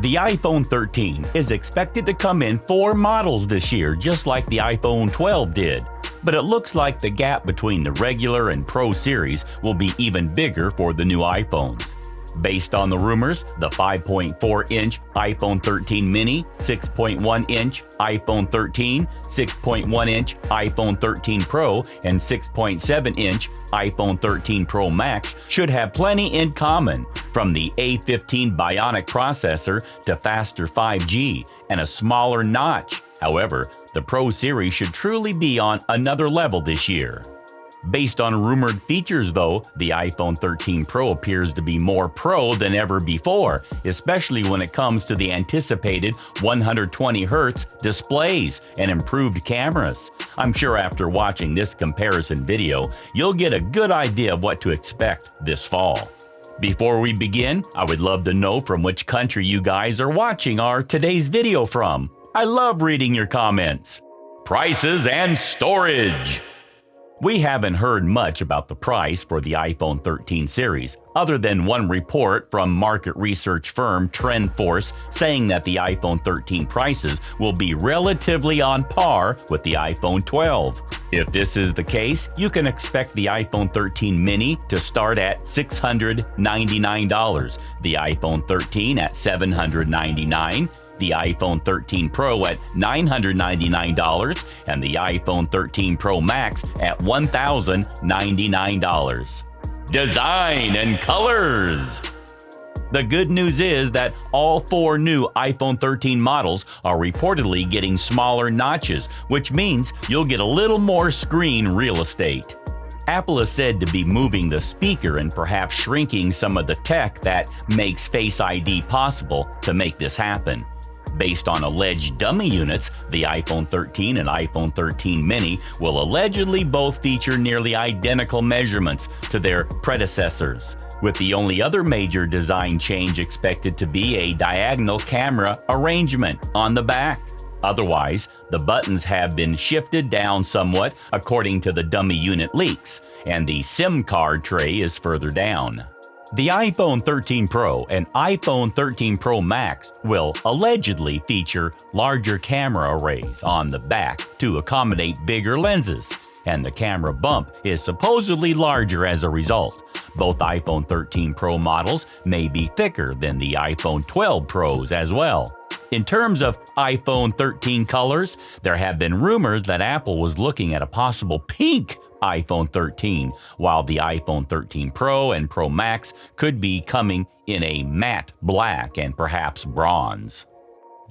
The iPhone 13 is expected to come in 4 models this year, just like the iPhone 12 did. But it looks like the gap between the regular and Pro series will be even bigger for the new iPhones. Based on the rumors, the 5.4-inch iPhone 13 mini, 6.1-inch iPhone 13, 6.1-inch iPhone 13 Pro, and 6.7-inch iPhone 13 Pro Max should have plenty in common, from the A15 Bionic processor to faster 5G and a smaller notch. However, the Pro series should truly be on another level this year. Based on rumored features though, the iPhone 13 Pro appears to be more pro than ever before, especially when it comes to the anticipated 120Hz displays and improved cameras. I'm sure after watching this comparison video, you'll get a good idea of what to expect this fall. Before we begin, I would love to know from which country you guys are watching our today's video from. I love reading your comments. Prices and storage. We haven't heard much about the price for the iPhone 13 series, other than one report from market research firm TrendForce saying that the iPhone 13 prices will be relatively on par with the iPhone 12. If this is the case, you can expect the iPhone 13 mini to start at $699, the iPhone 13 at $799, the iPhone 13 Pro at $999, and the iPhone 13 Pro Max at $1,099. Design and colors. The good news is that all 4 new iPhone 13 models are reportedly getting smaller notches, which means you'll get a little more screen real estate. Apple is said to be moving the speaker and perhaps shrinking some of the tech that makes Face ID possible to make this happen. Based on alleged dummy units, the iPhone 13 and iPhone 13 mini will allegedly both feature nearly identical measurements to their predecessors, with the only other major design change expected to be a diagonal camera arrangement on the back. Otherwise, the buttons have been shifted down somewhat according to the dummy unit leaks, and the SIM card tray is further down. The iPhone 13 Pro and iPhone 13 Pro Max will allegedly feature larger camera arrays on the back to accommodate bigger lenses, and the camera bump is supposedly larger as a result. Both iPhone 13 Pro models may be thicker than the iPhone 12 Pros as well. In terms of iPhone 13 colors, there have been rumors that Apple was looking at a possible pink iPhone 13, while the iPhone 13 Pro and Pro Max could be coming in a matte black and perhaps bronze.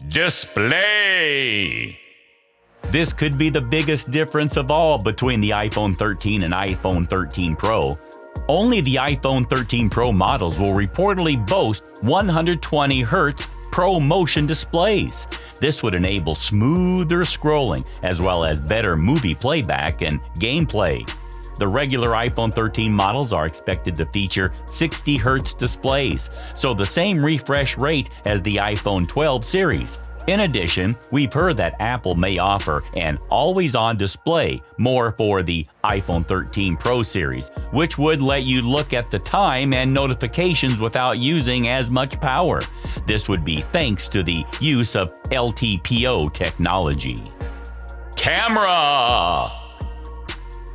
Display. This could be the biggest difference of all between the iPhone 13 and iPhone 13 Pro. Only the iPhone 13 Pro models will reportedly boast 120Hz Pro Motion displays. This would enable smoother scrolling as well as better movie playback and gameplay. The regular iPhone 13 models are expected to feature 60Hz displays, so the same refresh rate as the iPhone 12 series. In addition, we've heard that Apple may offer an always-on display more for the iPhone 13 Pro series, which would let you look at the time and notifications without using as much power. This would be thanks to the use of LTPO technology. Camera!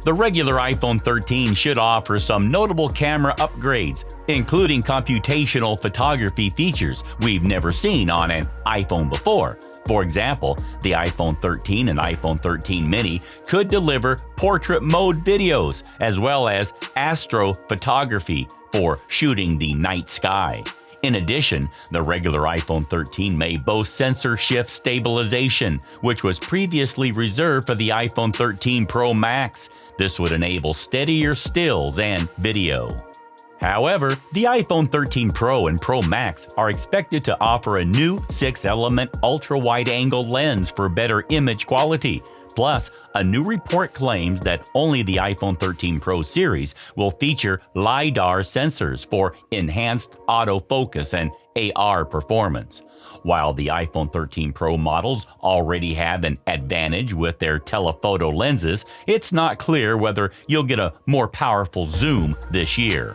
The regular iPhone 13 should offer some notable camera upgrades, including computational photography features we've never seen on an iPhone before. For example, the iPhone 13 and iPhone 13 mini could deliver portrait mode videos as well as astrophotography for shooting the night sky. In addition, the regular iPhone 13 may boast sensor shift stabilization, which was previously reserved for the iPhone 13 Pro Max. This would enable steadier stills and video. However, the iPhone 13 Pro and Pro Max are expected to offer a new 6-element ultra-wide-angle lens for better image quality. Plus, a new report claims that only the iPhone 13 Pro series will feature LiDAR sensors for enhanced autofocus and AR performance. While the iPhone 13 Pro models already have an advantage with their telephoto lenses, it's not clear whether you'll get a more powerful zoom this year.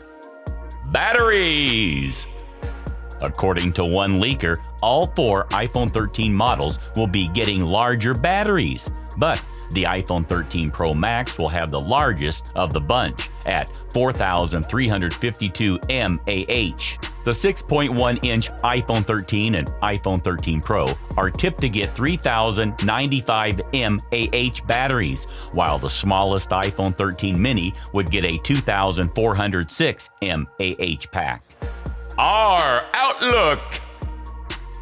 Batteries! According to one leaker, all 4 iPhone 13 models will be getting larger batteries, but the iPhone 13 Pro Max will have the largest of the bunch at 4,352 mAh. The 6.1-inch iPhone 13 and iPhone 13 Pro are tipped to get 3,095 mAh batteries, while the smallest iPhone 13 mini would get a 2,406 mAh pack. Our outlook!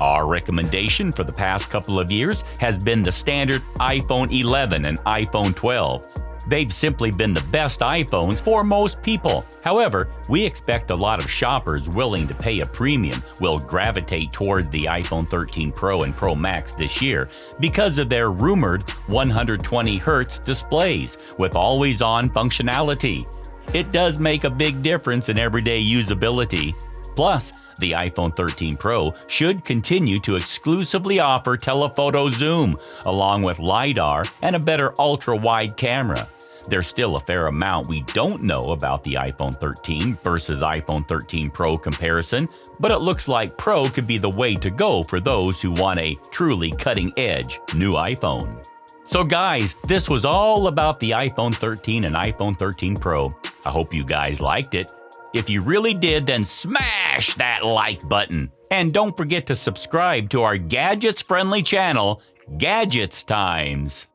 Our recommendation for the past couple of years has been the standard iPhone 11 and iPhone 12. They've simply been the best iPhones for most people. However, we expect a lot of shoppers willing to pay a premium will gravitate toward the iPhone 13 Pro and Pro Max this year because of their rumored 120 Hz displays with always-on functionality. It does make a big difference in everyday usability. Plus, the iPhone 13 Pro should continue to exclusively offer telephoto zoom, along with LiDAR and a better ultra-wide camera. There's still a fair amount we don't know about the iPhone 13 versus iPhone 13 Pro comparison, but it looks like Pro could be the way to go for those who want a truly cutting-edge new iPhone. So guys, this was all about the iPhone 13 and iPhone 13 Pro. I hope you guys liked it. If you really did, then smash that like button. And don't forget to subscribe to our gadgets-friendly channel, Gadgets Times.